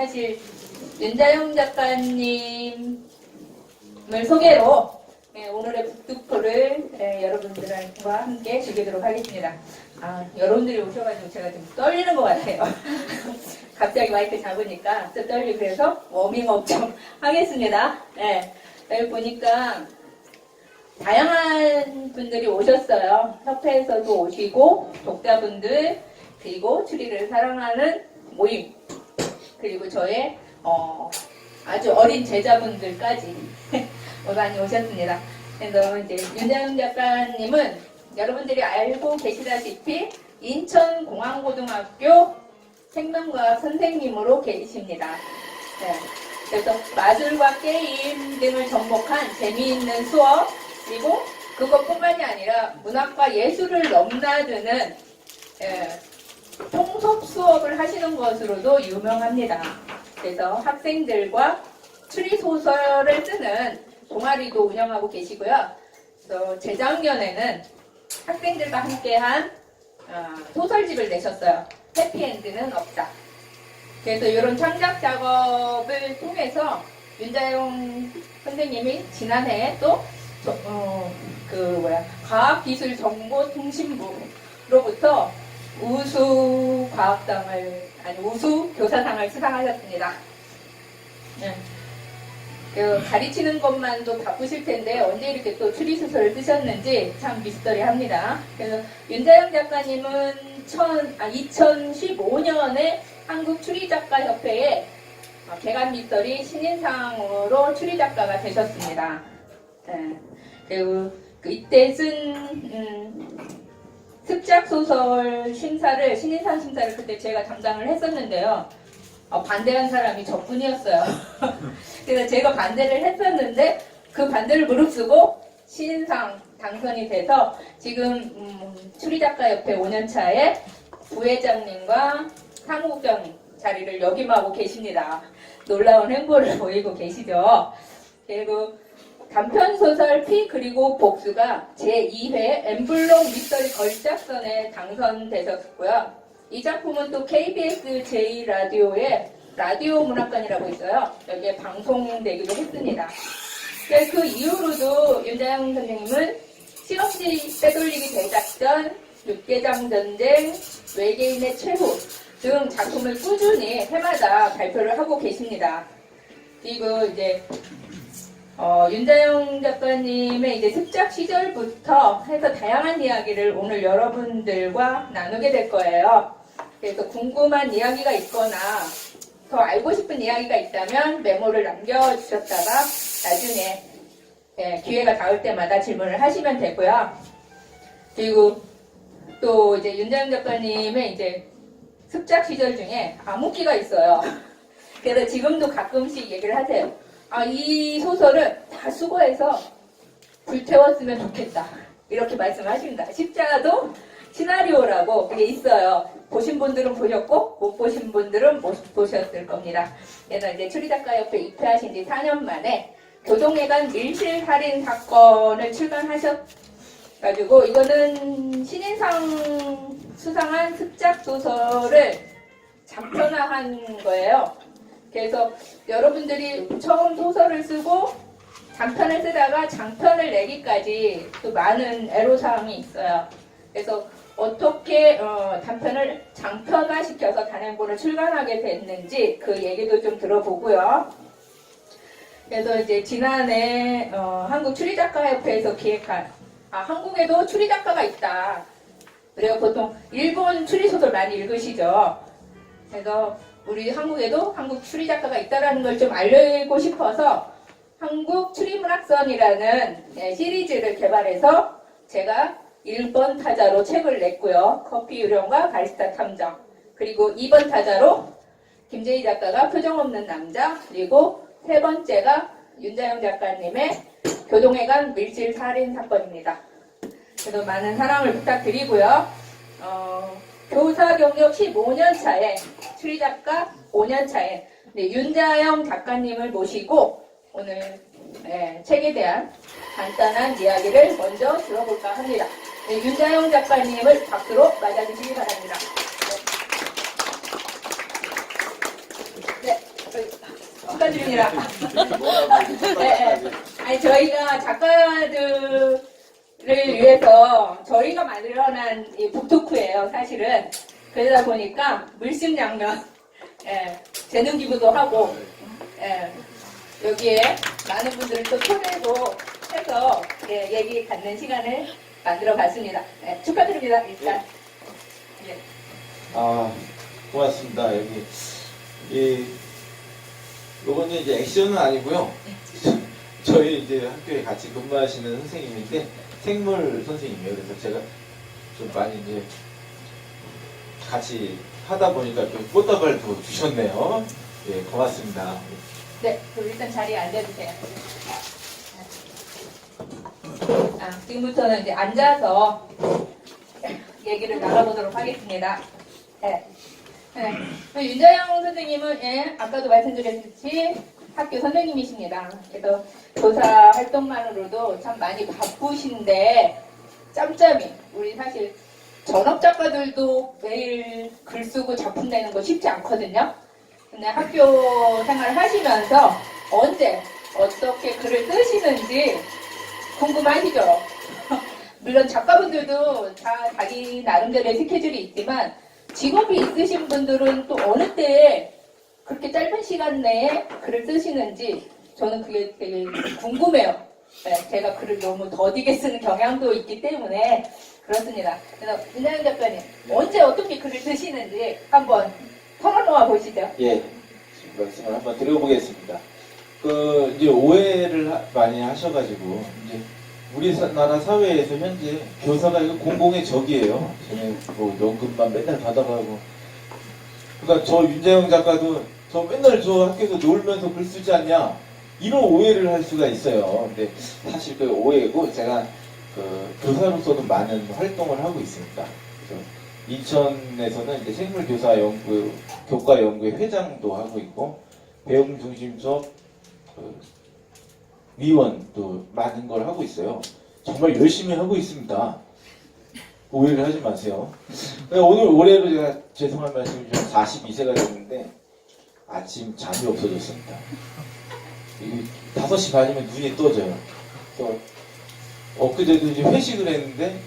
사실 윤자영 작가님을 소개로 오늘의 북두포를 여러분들과 함께 즐기도록 하겠습니다. 여러분들이 오셔가지고 제가 좀 떨리는 것 같아요. 갑자기 마이크 잡으니까 좀 떨리고 그래서 워밍업 좀 하겠습니다. 여기 보니까 다양한 분들이 오셨어요. 협회에서도 오시고 독자분들 그리고 추리를 사랑하는 모임 그리고 저의 아주 어린 제자분들까지 많이 오셨습니다. 그래서 이제 윤자영 작가님은 여러분들이 알고 계시다시피 인천공항고등학교 생명과학 선생님으로 계십니다. 그래서 마술과 게임 등을 접목한 재미있는 수업 그리고 그것뿐만이 아니라 문학과 예술을 넘나드는 통섭 수업을 하시는 것으로도 유명합니다. 그래서 학생들과 추리소설을 쓰는 동아리도 운영하고 계시고요. 또 재작년에는 학생들과 함께한 소설집을 내셨어요. 해피엔드는 없다. 그래서 이런 창작 작업을 통해서 윤자영 선생님이 지난해 또 과학기술정보통신부로부터 우수 교사상을 수상하셨습니다. 가르치는 것만도 바쁘실 텐데 언제 이렇게 또 추리소설을 쓰셨는지 참 미스터리합니다. 그래서 윤자영 작가님은 2015년에 한국추리작가협회에 개간 미스터리 신인상으로 추리작가가 되셨습니다. 그리고 이때 쓴 습작소설 심사를 신인상 심사를 그때 제가 담당을 했었는데요. 반대한 사람이 저뿐이었어요. 그래서 제가 반대를 했었는데 그 반대를 무릅쓰고 신인상 당선이 돼서 지금 추리작가협회 5년차에 부회장님과 사무국장 자리를 역임하고 계십니다. 놀라운 행보를 보이고 계시죠. 그리고 단편소설 피 그리고 복수가 제2회 엠블록 미스터리 걸작선에 당선되셨고요. 이 작품은 또 KBS 제2라디오의 라디오 문학관이라고 있어요. 여기에 방송되기도 했습니다. 그 이후로도 윤자영 선생님은 실험지 빼돌리기 대작전, 육개장 전쟁, 외계인의 최후 등 작품을 꾸준히 해마다 발표를 하고 계십니다. 그리고 이제 윤자영 작가님의 이제 습작 시절부터 해서 다양한 이야기를 오늘 여러분들과 나누게 될 거예요. 그래서 궁금한 이야기가 있거나 더 알고 싶은 이야기가 있다면 메모를 남겨주셨다가 나중에 기회가 닿을 때마다 질문을 하시면 되고요. 그리고 또 이제 윤자영 작가님의 이제 습작 시절 중에 암흑기가 있어요. 그래서 지금도 가끔씩 얘기를 하세요. 이 소설은 다 수고해서 불태웠으면 좋겠다. 이렇게 말씀하십니다. 십자도 시나리오라고 그게 있어요. 보신 분들은 보셨고 못 보신 분들은 못 보셨을 겁니다. 그래서 이제 추리작가협회 입회하신 지 4년 만에 교동회관 밀실살인 사건을 출간하셔가지고 이거는 신인상 수상한 습작 소설을 장편화한 거예요. 그래서 여러분들이 처음 소설을 쓰고 단편을 쓰다가 장편을 내기까지 또 많은 애로사항이 있어요. 그래서 어떻게 단편을 장편화시켜서 단행본을 출간하게 됐는지 그 얘기도 좀 들어보고요. 그래서 이제 지난해 한국추리작가협회에서 기획한 한국에도 추리작가가 있다. 그리고 보통 일본 추리소설 많이 읽으시죠. 그래서 우리 한국에도 한국 추리작가가 있다는 걸 좀 알리고 싶어서 한국추리문학선이라는 시리즈를 개발해서 제가 1번 타자로 책을 냈고요. 커피 유령과 바리스타 탐정 그리고 2번 타자로 김재희 작가가 표정 없는 남자 그리고 세 번째가 윤자영 작가님의 교동회관 밀실 살인 사건입니다. 그래서 많은 사랑을 부탁드리고요. 교사 경력 15년 차에 추리작가 5년 차에 윤자영 작가님을 모시고 오늘 책에 대한 간단한 이야기를 먼저 들어볼까 합니다. 윤자영 작가님을 박수로 맞아주시기 바랍니다. 네. 축하드립니다. 네. 아니, 저희가 작가들을 위해서 저희가 마련한 이 북토크예요, 사실은. 그러다 보니까 물심양면, 예, 재능 기부도 하고, 예, 여기에 많은 분들을 또 초대도 해서 예, 얘기 갖는 시간을 만들어 봤습니다. 예, 축하드립니다, 일단. 예. 아, 고맙습니다. 요거는 이제 액션은 아니고요. 저희 이제 학교에 같이 근무하시는 선생님인데, 생물 선생님이에요. 그래서 제가 좀 많이 이제 같이 하다 보니까 좀 꽃다발도 주셨네요. 예, 고맙습니다. 네, 그럼 일단 자리에 앉아주세요. 지금부터는 이제 앉아서 얘기를 나눠보도록 하겠습니다. 네. 네. 윤자영 선생님은 예, 아까도 말씀드렸듯이 학교 선생님이십니다. 그래서 교사 활동만으로도 참 많이 바쁘신데 짬짬이 우리 사실 전업 작가들도 매일 글 쓰고 작품 내는 거 쉽지 않거든요. 근데 학교 생활을 하시면서 언제 어떻게 글을 쓰시는지 궁금하시죠? 물론 작가분들도 다 자기 나름대로의 스케줄이 있지만 직업이 있으신 분들은 또 어느 때에 그렇게 짧은 시간 내에 글을 쓰시는지 저는 그게 되게 궁금해요. 네, 제가 글을 너무 더디게 쓰는 경향도 있기 때문에 그렇습니다. 그래서 윤하영 작가님 언제 어떻게 글을 쓰시는지 한번 털어놓아 보시죠. 예, 지금 말씀을 한번 드려보겠습니다. 이제 오해를 많이 하셔가지고, 이제 우리나라 사회에서 현재 교사가 이거 공공의 적이에요. 쟤네 뭐 연금만 맨날 받아가고. 그러니까 저 윤재영 작가도 저 맨날 저 학교에서 놀면서 글 쓰지 않냐? 이런 오해를 할 수가 있어요. 근데 사실 그 오해고 제가 교사로서도 많은 활동을 하고 있습니다. 그래서 인천에서는 이제 생물교사 연구, 교과 연구회 회장도 하고 있고, 배움 중심 수업 위원도 많은 걸 하고 있어요. 정말 열심히 하고 있습니다. 오해를 하지 마세요. 오늘 올해로 제가 죄송한 말씀을 좀 42세가 됐는데 아침 잠이 없어졌습니다. 5시 반이면 눈이 떠져요. 그래서 엊그제도 이제 회식을 했는데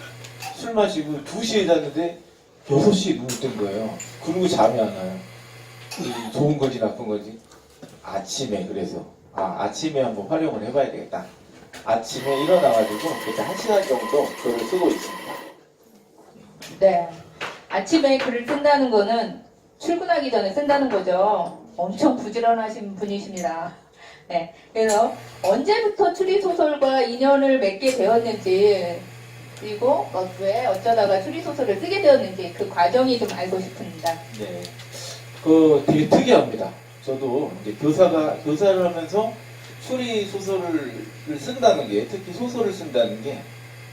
술 마시고 2시에 잤는데 6시에 눈을 뜬 거예요. 그리고 잠이 안 와요. 좋은 건지 나쁜 건지. 아침에 그래서 아침에 한번 활용을 해봐야 되겠다. 아침에 일어나가지고 그때 1시간 정도 글을 쓰고 있습니다. 네. 아침에 글을 쓴다는 거는 출근하기 전에 쓴다는 거죠. 엄청 부지런하신 분이십니다. 네. 그래서 언제부터 추리소설과 인연을 맺게 되었는지, 그리고 왜 어쩌다가 추리소설을 쓰게 되었는지 그 과정이 좀 알고 싶습니다. 네. 되게 특이합니다. 저도 이제 교사를 하면서 추리소설을 쓴다는 게, 특히 소설을 쓴다는 게,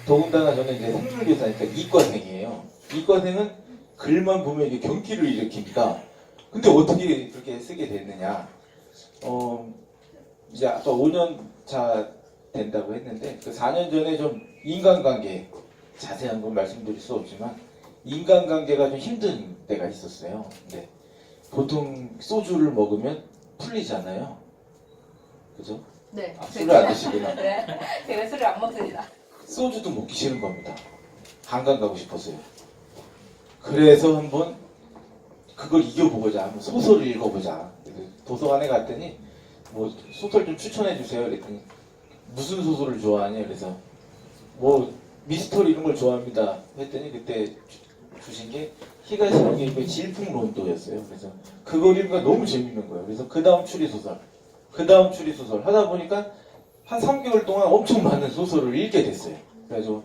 더군다나 저는 이제 생물교사니까 이과생이에요. 이과생은 글만 보면 이게 경기를 일으킵니다. 근데 어떻게 그렇게 쓰게 됐느냐. 이제 아까 5년 차 된다고 했는데, 그 4년 전에 좀 인간관계, 자세한 건 말씀드릴 수 없지만, 인간관계가 좀 힘든 때가 있었어요. 근데 보통 소주를 먹으면 풀리잖아요. 그죠? 네. 술을 안 드시구나. 네. 제가 술을 안 먹습니다. 소주도 먹기 싫은 겁니다. 한강 가고 싶었어요. 그래서 한번 그걸 이겨보고자 한번 소설을 읽어보자. 도서관에 갔더니 뭐 소설 좀 추천해 주세요. 그랬더니 무슨 소설을 좋아하냐. 그래서 뭐 미스터리 이런 걸 좋아합니다. 했더니 그때 주신 게 히가시노게 질풍론도였어요. 그래서 그걸 읽으니까 너무 재밌는 거예요. 그래서 그 다음 추리소설 하다 보니까 한 3개월 동안 엄청 많은 소설을 읽게 됐어요. 그래서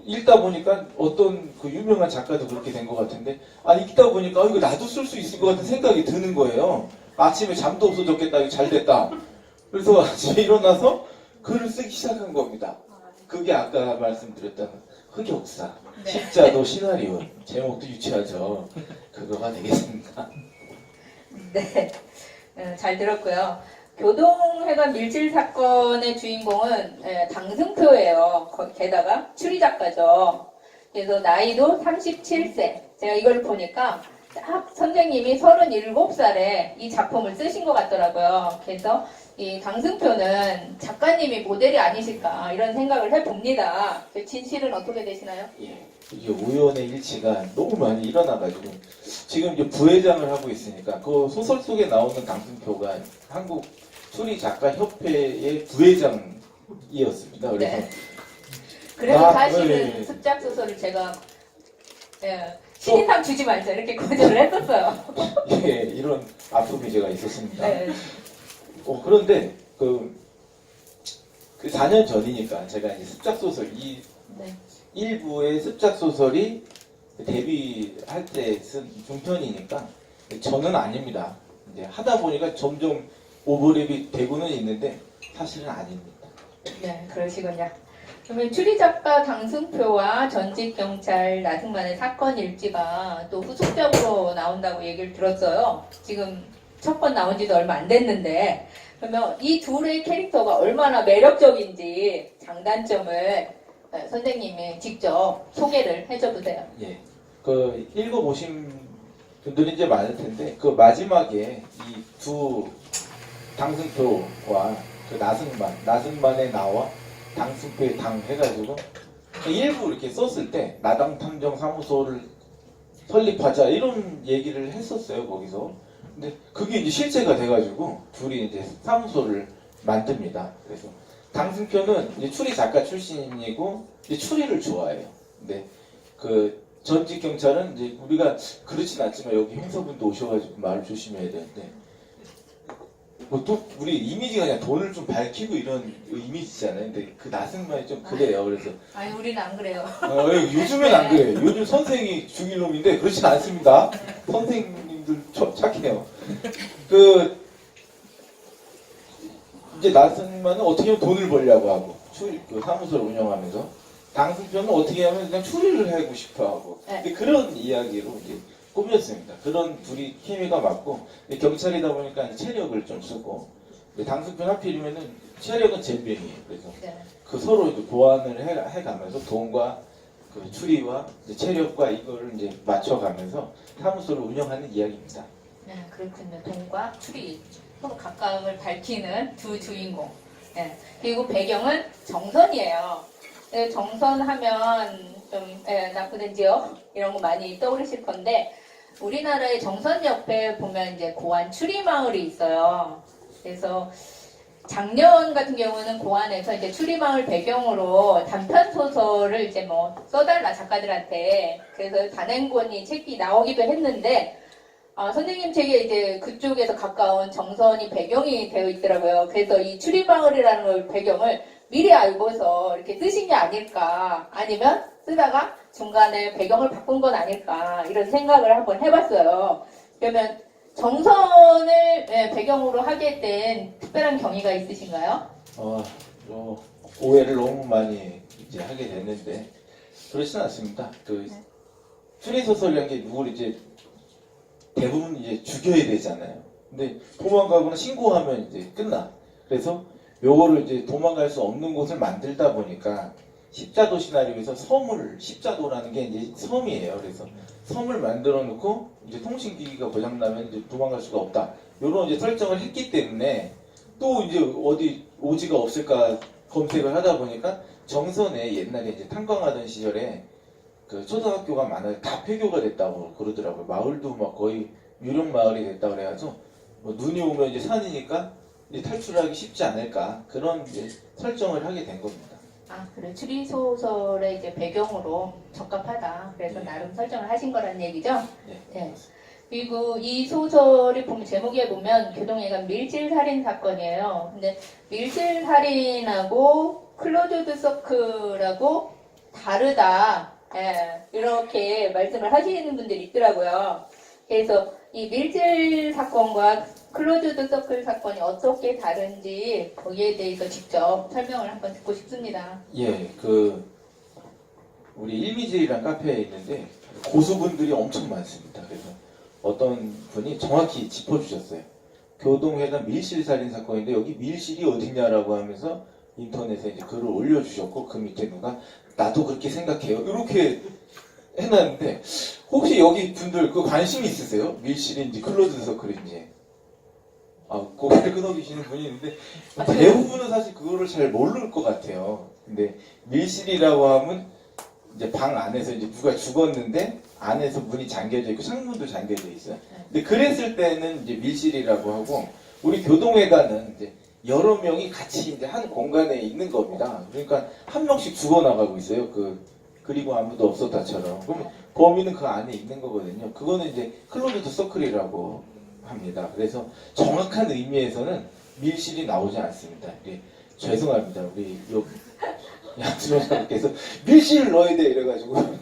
읽다 보니까 어떤 그 유명한 작가도 그렇게 된 것 같은데, 읽다 보니까 이거 나도 쓸 수 있을 것 같은 생각이 드는 거예요. 아침에 잠도 없어졌겠다. 이거 잘 됐다. 그래서 아침에 일어나서 글을 쓰기 시작한 겁니다. 그게 아까 말씀드렸던 흑역사, 네. 십자도 시나리오, 제목도 유치하죠. 그거가 되겠습니다. 네, 잘 들었고요. 교동회관 밀실 사건의 주인공은 당승표예요. 게다가 추리작가죠. 그래서 나이도 37세. 제가 이걸 보니까 딱 선생님이 37살에 이 작품을 쓰신 것 같더라고요. 그래서 이 당승표는 작가님이 모델이 아니실까 이런 생각을 해봅니다. 진실은 어떻게 되시나요? 예. 이게 우연의 일치가 너무 많이 일어나가지고 지금 이제 부회장을 하고 있으니까 그 소설 속에 나오는 당승표가 한국 추리 작가 협회의 부회장이었습니다. 그래서 네. 그래서 사실은 네. 습작 소설을 제가 신인상 주지 말자 이렇게 거절을 했었어요. 예, 이런 아픔이 제가 있었습니다. 네. 그런데 그 4년 전이니까 제가 이제 습작 소설 이 네. 일부의 습작 소설이 데뷔할 때 쓴 중편이니까 저는 아닙니다. 이제 하다 보니까 점점 오버랩이 되고는 있는데 사실은 아닙니다. 네, 그러시군요. 그러면 추리작가 당승표와 전직경찰 나승만의 사건 일지가 또 후속작으로 나온다고 얘기를 들었어요. 지금 첫 번 나온 지도 얼마 안 됐는데, 그러면 이 둘의 캐릭터가 얼마나 매력적인지 장단점을 선생님이 직접 소개를 해줘 보세요. 예. 그 읽어보신 분들이 이제 많을 텐데 그 마지막에 이 두 당승표와 그 나승만의 나와 당승표의 당 해가지고 일부 이렇게 썼을 때 나당 탐정 사무소를 설립하자 이런 얘기를 했었어요 거기서. 근데 그게 이제 실제가 돼가지고 둘이 이제 사무소를 만듭니다. 그래서 당승표는 이제 추리 작가 출신이고 이제 추리를 좋아해요. 근데 그 전직 경찰은 이제 우리가 그렇진 않지만 여기 형사분도 오셔가지고 말을 조심해야 되는데 뭐 또 우리 이미지가 그냥 돈을 좀 밝히고 이런 이미지잖아요. 근데 그 나승만이 좀 그래요. 그래서 아니 우리는 안 그래요. 요즘엔 안 그래요. 요즘 선생이 죽일 놈인데 그렇진 않습니다. 선생님들 착해요. 그 이제 나승만은 어떻게 하면 돈을 벌려고 하고 그 사무소를 운영하면서 당승표는 어떻게 하면 그냥 추리를 하고 싶어 하고 근데 그런 이야기로 이제 꾸몄습니다. 그런 둘이 케미가 맞고 경찰이다 보니까 체력을 좀 쓰고 당승표 하필이면은 체력은 젬병이에요. 그래서 네. 그 서로 이제 보완을 해가면서 돈과 그 추리와 이제 체력과 이거를 이제 맞춰가면서 사무소를 운영하는 이야기입니다. 네, 그렇군요. 돈과 추리 서로 각각을 밝히는 두 주인공. 네. 그리고 배경은 정선이에요. 네, 정선하면 좀 나쁜 지역 이런 거 많이 떠오르실 건데 우리나라의 정선 옆에 보면 이제 고안 추리마을이 있어요. 그래서 작년 같은 경우는 고안에서 이제 추리마을 배경으로 단편 소설을 이제 뭐 써달라 작가들한테 그래서 단행본이 책이 나오기도 했는데 선생님 책에 이제 그쪽에서 가까운 정선이 배경이 되어 있더라고요. 그래서 이 추리마을이라는 걸 배경을 미리 알고서 이렇게 쓰신 게 아닐까 아니면 쓰다가 중간에 배경을 바꾼 건 아닐까 이런 생각을 한번 해봤어요. 그러면 정선을 배경으로 하게 된 특별한 경위가 있으신가요? 오해를 너무 많이 이제 하게 됐는데 그렇지는 않습니다. 그 추리소설이라는 게 누구를 이제 대부분 이제 죽여야 되잖아요. 근데 도망가거나 신고하면 이제 끝나. 그래서 요거를 이제 도망갈 수 없는 곳을 만들다 보니까 십자도 시나리오에서 십자도라는 게 이제 섬이에요. 그래서 섬을 만들어 놓고 이제 통신기기가 고장나면 이제 도망갈 수가 없다. 요런 이제 설정을 했기 때문에 또 이제 어디 오지가 없을까 검색을 하다 보니까 정선에 옛날에 이제 탄광하던 시절에 그 초등학교가 많아요. 다 폐교가 됐다고 그러더라고요. 마을도 막 거의 유령 마을이 됐다고 그래가지고 뭐 눈이 오면 이제 산이니까 이제 탈출하기 쉽지 않을까 그런 이제 설정을 하게 된 겁니다. 그래. 추리소설의 이제 배경으로 적합하다. 그래서 나름 설정을 하신 거라는 얘기죠? 네. 그리고 이 소설이 보면 제목에 보면 교동회관 밀실살인 사건이에요. 근데 밀실살인하고 클로즈드 서클하고 다르다. 이렇게 말씀을 하시는 분들이 있더라고요. 그래서 이 밀실 사건과 클로즈드 서클 사건이 어떻게 다른지 거기에 대해서 직접 설명을 한번 듣고 싶습니다. 우리 일미질이라는 카페에 있는데 고수분들이 엄청 많습니다. 그래서 어떤 분이 정확히 짚어주셨어요. 교동회관 밀실살인 사건인데 여기 밀실이 어디냐라고 하면서 인터넷에 이제 글을 올려주셨고 그 밑에 누가 나도 그렇게 생각해요. 이렇게 해놨는데 혹시 여기 분들 그 관심 있으세요? 밀실인지 클로즈 서클인지? 아, 고개를 끄덕이시는 분이 있는데 대부분은 사실 그거를 잘 모를 것 같아요. 근데 밀실이라고 하면 이제 방 안에서 이제 누가 죽었는데 안에서 문이 잠겨져 있고 창문도 잠겨져 있어요. 근데 그랬을 때는 이제 밀실이라고 하고 우리 교동회관은 이제 여러 명이 같이 이제 한 공간에 있는 겁니다. 그러니까 한 명씩 죽어나가고 있어요. 그리고 아무도 없었다처럼. 그러면 범인은 그 안에 있는 거거든요. 그거는 이제 클로즈드 서클이라고 합니다. 그래서 정확한 의미에서는 밀실이 나오지 않습니다. 죄송합니다. 우리 양수로사님께서 밀실을 넣어야 돼 이래가지고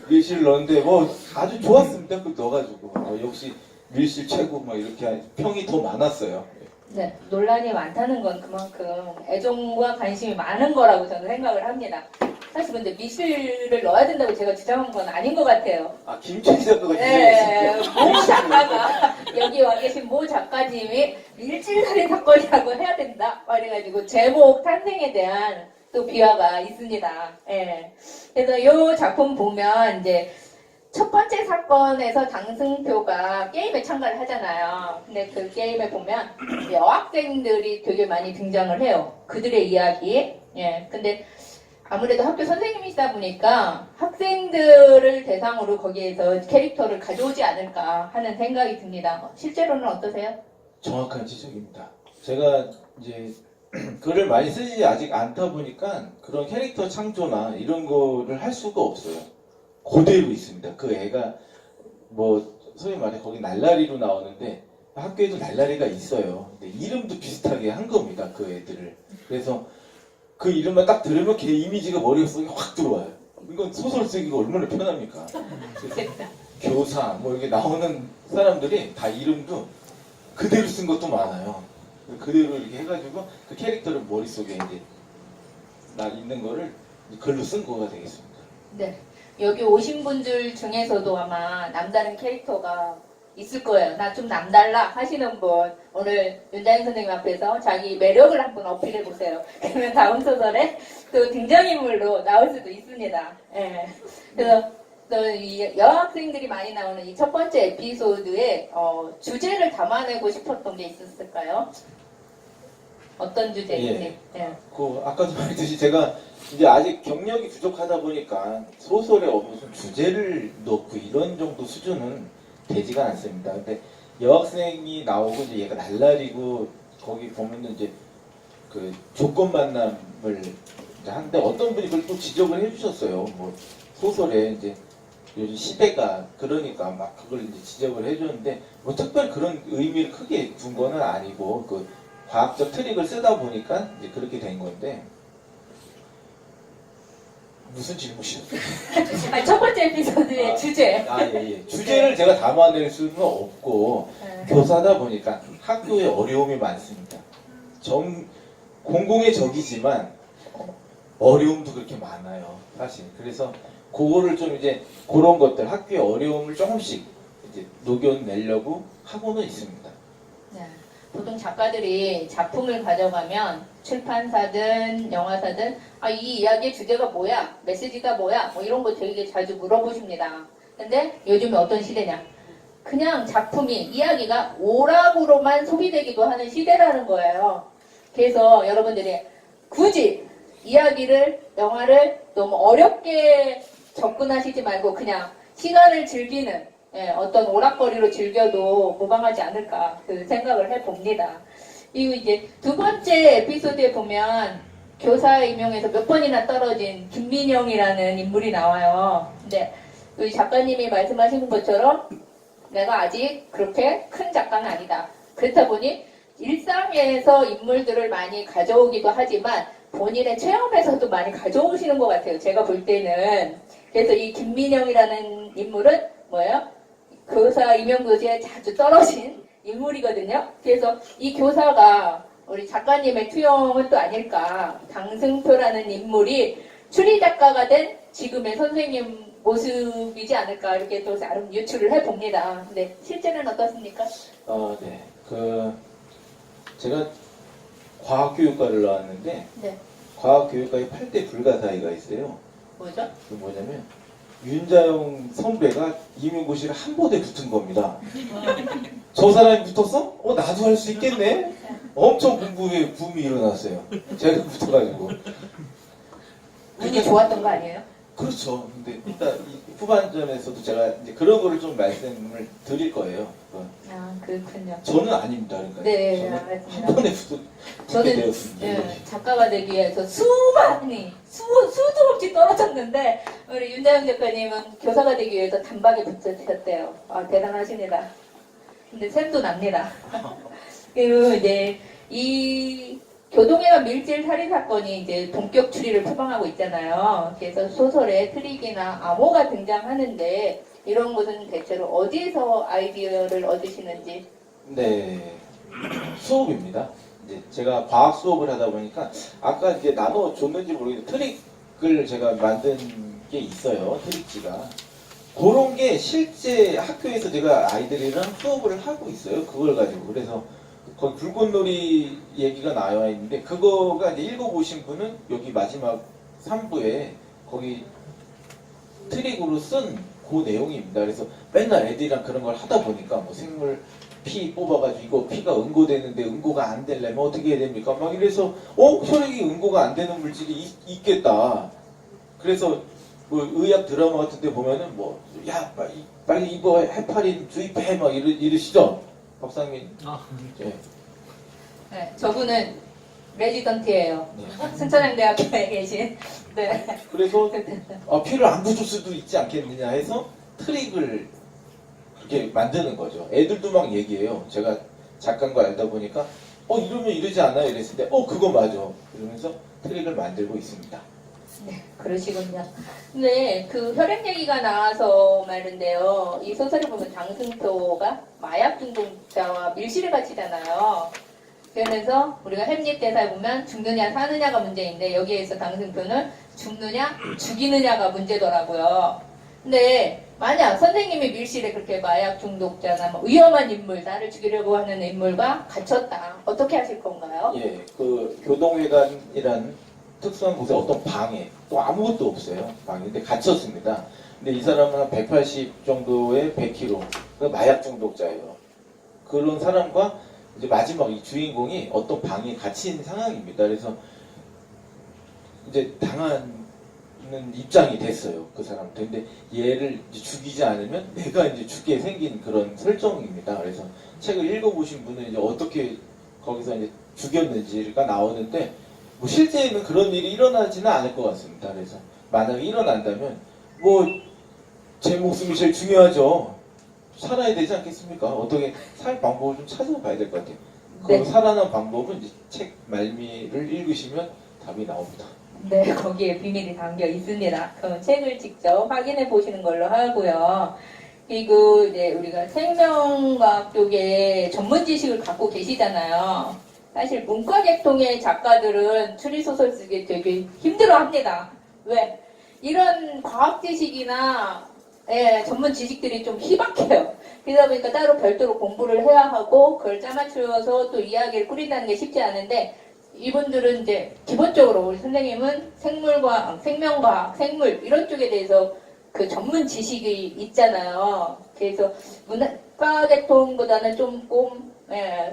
밀실 넣었는데 뭐 아주 좋았습니다. 그 넣어가지고 역시 밀실 최고 막 이렇게 평이 더 많았어요. 네, 논란이 많다는 건 그만큼 애정과 관심이 많은 거라고 저는 생각을 합니다. 사실 근데 밀실을 넣어야 된다고 제가 주장한 건 아닌 것 같아요. 아 김철희 작가가 네, 주장했습니다. 모 작가가 여기 와 계신 모 작가님이 밀실살인 사건이라고 해야 된다. 말해가지고 제목 탄생에 대한 또 비화가 있습니다. 예. 그래서 이 작품 보면 이제 첫 번째 사건에서 당승표가 게임에 참가를 하잖아요. 근데 그 게임에 보면 여학생들이 되게 많이 등장을 해요. 그들의 이야기. 예. 근데 아무래도 학교 선생님이시다 보니까 학생들을 대상으로 거기에서 캐릭터를 가져오지 않을까 하는 생각이 듭니다. 실제로는 어떠세요? 정확한 지적입니다. 제가 이제 글을 많이 쓰지 아직 않다 보니까 그런 캐릭터 창조나 이런 거를 할 수가 없어요. 그대로 있습니다. 그 애가 뭐 소위 말해 거기 날라리로 나오는데 학교에도 날라리가 있어요. 근데 이름도 비슷하게 한 겁니다. 그 애들을. 그래서 그 이름만 딱 들으면 걔 이미지가 머릿속에 확 들어와요. 이건 소설 쓰기가 얼마나 편합니까? 그래서 교사 뭐 이렇게 나오는 사람들이 다 이름도 그대로 쓴 것도 많아요. 그대로 이렇게 해가지고 그 캐릭터를 머릿속에 이제 있는 거를 글로 쓴 거가 되겠습니다. 네. 여기 오신 분들 중에서도 아마 남다른 캐릭터가 있을 거예요. 나 좀 남달라 하시는 분 오늘 윤다인 선생님 앞에서 자기 매력을 한번 어필해 보세요. 그러면 다음 소설에 또 등장인물로 나올 수도 있습니다. 예. 그래서 또 이 여학생들이 많이 나오는 이 첫 번째 에피소드에 주제를 담아내고 싶었던 게 있었을까요? 어떤 주제인지. 예. 그 아까도 말했듯이 제가 이제 아직 경력이 부족하다 보니까 소설에 무슨 주제를 넣고 이런 정도 수준은 되지가 않습니다. 근데 여학생이 나오고 이제 얘가 날라리고 거기 보면은 이제 그 조건 만남을 이제 하는데 어떤 분이 그걸 또 지적을 해주셨어요. 뭐 소설에 이제 요즘 시대가 그러니까 막 그걸 이제 지적을 해줬는데 뭐 특별히 그런 의미를 크게 둔 거는 아니고 그 과학적 트릭을 쓰다 보니까 이제 그렇게 된 건데 무슨 질문이셨어요? 아니, 첫 번째 에피소드의 주제. 예. 주제를 제가 담아낼 수는 없고 네. 교사다 보니까 학교에 어려움이 많습니다. 공공의 적이지만 어려움도 그렇게 많아요. 사실. 그래서 그거를 좀 이제 그런 것들 학교의 어려움을 조금씩 이제 녹여내려고 하고는 있습니다. 네. 보통 작가들이 작품을 가져가면 출판사든 영화사든 이 이야기의 주제가 뭐야? 메시지가 뭐야? 뭐 이런 거 되게 자주 물어보십니다. 근데 요즘에 어떤 시대냐? 그냥 작품이 이야기가 오락으로만 소비되기도 하는 시대라는 거예요. 그래서 여러분들이 굳이 이야기를, 영화를 너무 어렵게 접근하시지 말고 그냥 시간을 즐기는 어떤 오락거리로 즐겨도 무방하지 않을까 그 생각을 해봅니다. 그리고 이제 두 번째 에피소드에 보면 교사 임용에서 몇 번이나 떨어진 김민영이라는 인물이 나와요. 근데 우리 작가님이 말씀하신 것처럼 내가 아직 그렇게 큰 작가는 아니다. 그렇다 보니 일상에서 인물들을 많이 가져오기도 하지만 본인의 체험에서도 많이 가져오시는 것 같아요. 제가 볼 때는. 그래서 이 김민영이라는 인물은 뭐예요? 교사 임용고시에 자주 떨어진 인물이거든요. 그래서 이 교사가 우리 작가님의 투영은 또 아닐까. 당승표라는 인물이 추리 작가가 된 지금의 선생님 모습이지 않을까 이렇게 또 나름 유추를 해봅니다. 근데 실제는 어떻습니까? 네. 제가 과학교육과를 나왔는데 네. 과학교육과에 8대 불가사의가 있어요. 뭐죠? 그 뭐냐면 윤자영 선배가 임용고시를 한 번에 붙은 겁니다. 저 사람이 붙었어? 나도 할 수 있겠네? 엄청 공부에 붐이 일어났어요. 제가 붙어가지고. 운이 좋았던 거 아니에요? 그렇죠. 근데 일단 이 후반전에서도 제가 이제 그런 거를 좀 말씀을 드릴 거예요. 아, 그렇군요. 저는 아닙니다. 그러니까 네, 저는 알겠습니다. 한 번에 붙게 저는 되었습니다. 작가가 되기 위해서 수도 없이 떨어졌는데 우리 윤다영 작가님은 교사가 되기 위해서 단박에 붙으셨대요. 아, 대단하십니다. 근데 샘도 납니다. 그리고 이제 이 교동해관 밀실 살인 사건이 이제 본격 추리를 표방하고 있잖아요. 그래서 소설에 트릭이나 암호가 등장하는데 이런 것은 대체로 어디에서 아이디어를 얻으시는지? 네, 수업입니다. 이제 제가 과학 수업을 하다 보니까 아까 이제 나눠줬는지 모르겠는데 트릭을 제가 만든 게 있어요. 트릭지가. 그런 게 실제 학교에서 제가 아이들이랑 수업을 하고 있어요. 그걸 가지고. 그래서 거기 불꽃놀이 얘기가 나와 있는데 그거가 이제 읽어보신 분은 여기 마지막 3부에 거기 트릭으로 쓴 그 내용입니다. 그래서 맨날 애들이랑 그런 걸 하다 보니까 뭐 생물 피 뽑아가지고 이거 피가 응고되는데 응고가 안 되려면 어떻게 해야 됩니까? 막 이래서 혈액이 응고가 안 되는 물질이 있겠다. 그래서 뭐 의학 드라마 같은 데 보면은 뭐 야 빨리 이거 헤파린 주입해 막 이러시죠? 박상민. 예. 네, 저분은 레지던트예요. 네. 순천향대학교에 계신. 네. 그래서 피를 안 부줄 수도 있지 않겠느냐 해서 트릭을 그렇게 만드는 거죠. 애들도 막 얘기해요. 제가 작가인 거 알다 보니까 이러면 이러지 않아요? 이랬을 때 그거 맞아. 이러면서 트릭을 만들고 있습니다. 네, 그러시군요. 근데 그 혈액 얘기가 나와서 말인데요. 이 소설을 보면 장승표가 마약 중독자와 밀실을 바치잖아요. 그러면서 우리가 햄릿 대사에 보면 죽느냐 사느냐가 문제인데 여기에서 장승표는 죽느냐 죽이느냐가 문제더라고요. 근데 만약 선생님이 밀실에 그렇게 마약 중독자나 뭐 위험한 인물, 나를 죽이려고 하는 인물과 갇혔다. 어떻게 하실 건가요? 예, 그 교동회관이란 특수한 곳에 어떤 방에 또 아무것도 없어요. 방인데 갇혔습니다. 근데 이 사람은 한 180 정도의 100kg, 그 마약 중독자예요. 그런 사람과 이제 마지막 이 주인공이 어떤 방에 갇힌 상황입니다. 그래서 이제 당하는 입장이 됐어요. 그 사람한테. 근데 얘를 이제 죽이지 않으면 내가 이제 죽게 생긴 그런 설정입니다. 그래서 책을 읽어보신 분은 이제 어떻게 거기서 이제 죽였는지가 나오는데 뭐 실제는 그런 일이 일어나지는 않을 것 같습니다. 그래서 만약에 일어난다면 뭐 제 목숨이 제일 중요하죠. 살아야 되지 않겠습니까? 어떻게 살 방법을 좀 찾아봐야 될 것 같아요. 네. 그 살아난 방법은 이제 책 말미를 읽으시면 답이 나옵니다. 네, 거기에 비밀이 담겨 있습니다. 그럼 책을 직접 확인해 보시는 걸로 하고요. 그리고 이제 우리가 생명과학 쪽에 전문 지식을 갖고 계시잖아요. 사실 문과 계통의 작가들은 추리소설 쓰기 되게 힘들어 합니다. 왜? 이런 과학 지식이나 전문 지식들이 좀 희박해요. 그러다 보니까 따로 별도로 공부를 해야 하고 그걸 짜맞추어서 또 이야기를 꾸린다는 게 쉽지 않은데 이분들은 이제 기본적으로 우리 선생님은 생물과학, 생명과학, 생물 이런 쪽에 대해서 그 전문 지식이 있잖아요. 그래서 문과 계통보다는 조금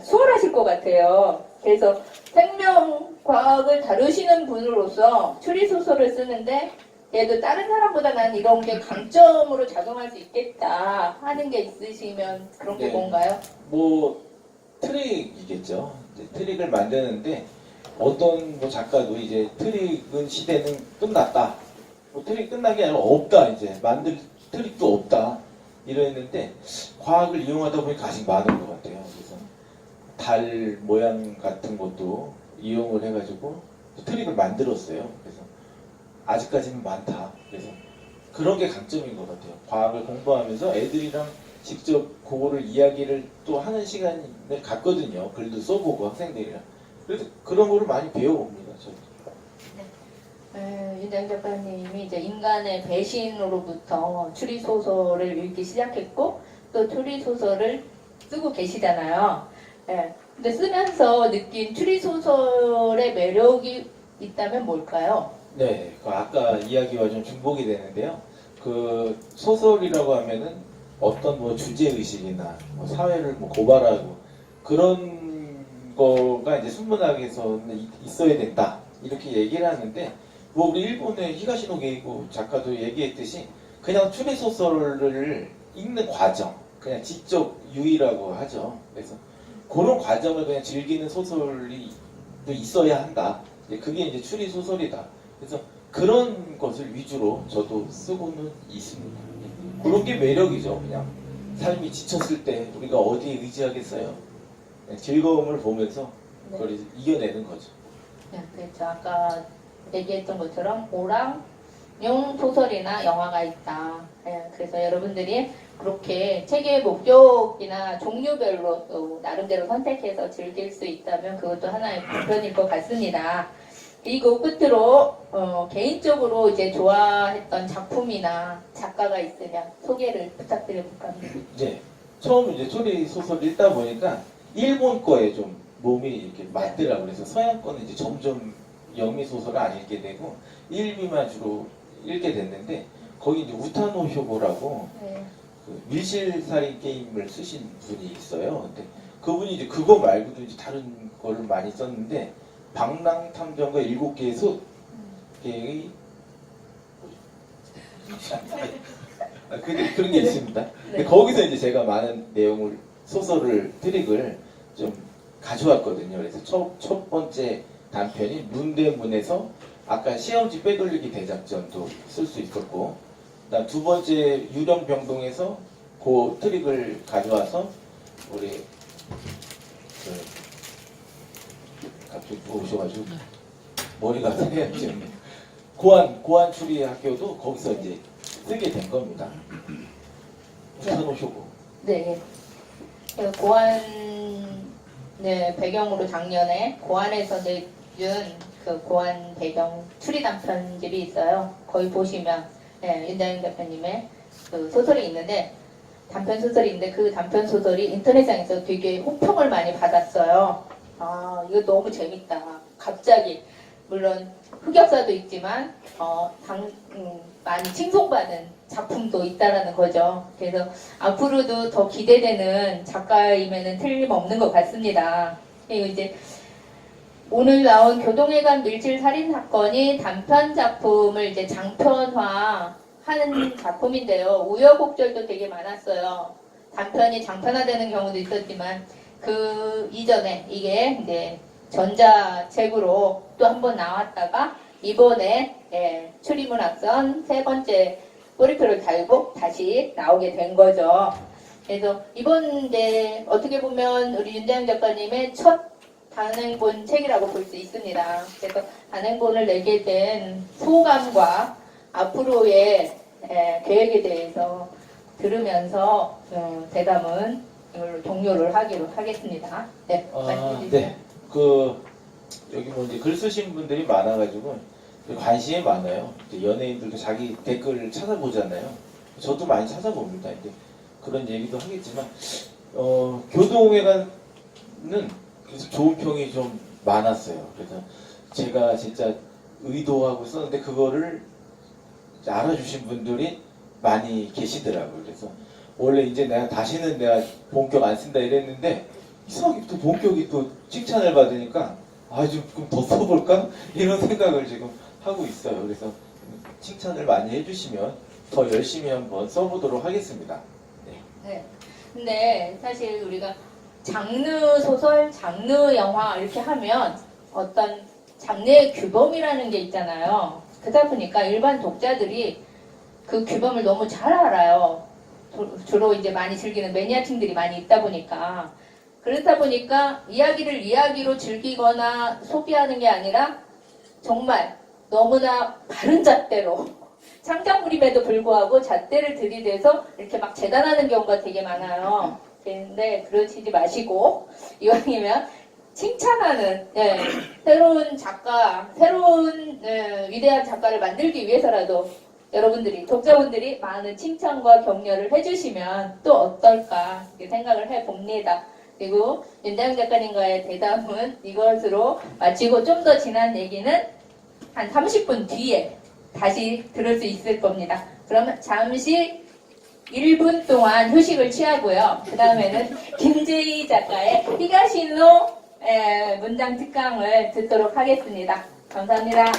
수월하실 것 같아요. 그래서 생명과학을 다루시는 분으로서 추리소설을 쓰는데 그래도 다른 사람보다 난 이런 게 강점으로 작용할 수 있겠다 하는 게 있으시면 그런 게 네. 뭔가요? 뭐 트릭이겠죠. 이제 트릭을 만드는데 어떤 뭐 작가도 이제 트릭은 시대는 끝났다. 뭐 트릭 끝난 게 아니라 없다. 이제 만들 트릭도 없다. 이랬는데 과학을 이용하다 보니까 아직 많은 것 같아요. 그래서 달 모양 같은 것도 이용을 해가지고 트릭을 만들었어요. 그래서 아직까지는 많다. 그래서 그런 게 강점인 것 같아요. 과학을 공부하면서 애들이랑 직접 그거를 이야기를 또 하는 시간을 갖거든요. 글도 써보고 학생들이랑. 그래서 그런 거를 많이 배워봅니다. 저도. 윤장 작가님이 이제 인간의 배신으로부터 추리소설을 읽기 시작했고 또 추리소설을 쓰고 계시잖아요. 근데 쓰면서 느낀 추리소설의 매력이 있다면 뭘까요? 네, 그 아까 이야기와 좀 중복이 되는데요. 그 소설이라고 하면은 어떤 뭐 주제 의식이나 뭐 사회를 뭐 고발하고 그런 거가 이제 순문학에서는 있어야 된다 이렇게 얘기를 하는데 뭐 우리 일본의 히가시노 게이고 작가도 얘기했듯이 그냥 추리 소설을 읽는 과정 그냥 지적 유의라고 하죠. 그래서 그런 과정을 그냥 즐기는 소설이 또 있어야 한다. 그게 이제 추리 소설이다. 그래서 그런 것을 위주로 저도 쓰고는 있습니다. 그런 게 매력이죠. 그냥 삶이 지쳤을 때 우리가 어디에 의지하겠어요. 그냥 즐거움을 보면서 그걸 이겨내는 거죠. 네, 그렇죠. 아까 얘기했던 것처럼 오랑용 소설이나 영화가 있다. 네, 그래서 여러분들이 그렇게 책의 목적이나 종류별로 또 나름대로 선택해서 즐길 수 있다면 그것도 하나의 방편일 것 같습니다. 그리고 끝으로 개인적으로 이제 좋아했던 작품이나 작가가 있으면 소개를 부탁드려볼까 합니다. 네, 처음 이제 추리 소설 읽다 보니까 일본 거에 좀 몸이 이렇게 맞더라고요. 그래서 서양 거는 이제 점점 영미 소설을 안 읽게 되고 일비만 주로 읽게 됐는데 거기 이제 우타노 효고라고 네. 그 밀실살인 게임을 쓰신 분이 있어요. 근데 그분이 이제 그거 말고도 이제 다른 거를 많이 썼는데 방랑탐정과 7개의 솥의 그런 게 있습니다. 근데 거기서 이제 제가 많은 내용을 소설을 트릭을 좀 가져왔거든요. 그래서 첫 번째 단편이 문대문에서 아까 시험지 빼돌리기 대작전도 쓸 수 있었고 그다음 두 번째 유령병동에서 그 트릭을 가져와서 우리 갑자기 누워오셔가지고 머리가 하얘지네. 고안 추리 학교도 거기서 이제 쓰게 된 겁니다. 우타노쇼고. 네. 고안 네, 배경으로 작년에 고안에서 내준 그 고안 배경 추리 단편집이 있어요. 거기 보시면 네, 윤다영 대표님의 그 소설이 있는데 단편 소설인데 그 단편 소설이 인터넷상에서 되게 호평을 많이 받았어요. 아 이거 너무 재밌다. 갑자기 물론 흑역사도 있지만 많이 칭송받은 작품도 있다라는 거죠. 그래서 앞으로도 더 기대되는 작가임에는 틀림없는 것 같습니다. 그리고 이제 오늘 나온 교동회관 밀실 살인 사건이 단편 작품을 이제 장편화하는 작품인데요. 우여곡절도 되게 많았어요. 단편이 장편화되는 경우도 있었지만 그 이전에 이게 이제 전자책으로 또 한 번 나왔다가 이번에 추리문학선 세 번째 꼬리표를 달고 다시 나오게 된 거죠. 그래서 이번 이제 어떻게 보면 우리 윤대영 작가님의 첫 단행본 책이라고 볼 수 있습니다. 그래서 단행본을 내게 된 소감과 앞으로의 계획에 대해서 들으면서 대담은 이걸로 종료를 하기로 하겠습니다. 네, 말씀해 주세요. 네. 여기 뭐 이제 글 쓰신 분들이 많아가지고 관심이 많아요. 이제 연예인들도 자기 댓글을 찾아보잖아요. 저도 많이 찾아봅니다. 이제 그런 얘기도 하겠지만 교동회관은 그래서 좋은 평이 좀 많았어요. 그래서 제가 진짜 의도하고 썼는데 그거를 알아주신 분들이 많이 계시더라고요. 그래서 원래 이제 다시는 내가 본격 안 쓴다 이랬는데 이상하게 또 본격이 또 칭찬을 받으니까 조금 더 써볼까? 이런 생각을 지금 하고 있어요. 그래서 칭찬을 많이 해주시면 더 열심히 한번 써보도록 하겠습니다. 네. 근데 사실 우리가 장르 소설, 장르 영화 이렇게 하면 어떤 장르의 규범이라는 게 있잖아요. 그러다 보니까 일반 독자들이 그 규범을 너무 잘 알아요. 주로 이제 많이 즐기는 매니아층들이 많이 있다 보니까. 그렇다 보니까 이야기를 이야기로 즐기거나 소비하는 게 아니라 정말 너무나 바른 잣대로 창작물임에도 불구하고 잣대를 들이대서 이렇게 막 재단하는 경우가 되게 많아요. 근데 그러시지 마시고 이왕이면 칭찬하는 새로운 작가, 새로운 위대한 작가를 만들기 위해서라도 여러분들이 독자분들이 많은 칭찬과 격려를 해주시면 또 어떨까 이렇게 생각을 해봅니다. 그리고 윤다영 작가님과의 대담은 이것으로 마치고 좀 더 지난 얘기는 한 30분 뒤에 다시 들을 수 있을 겁니다. 그러면 잠시 1분 동안 휴식을 취하고요. 그 다음에는 김재희 작가의 히가시노 문장 특강을 듣도록 하겠습니다. 감사합니다.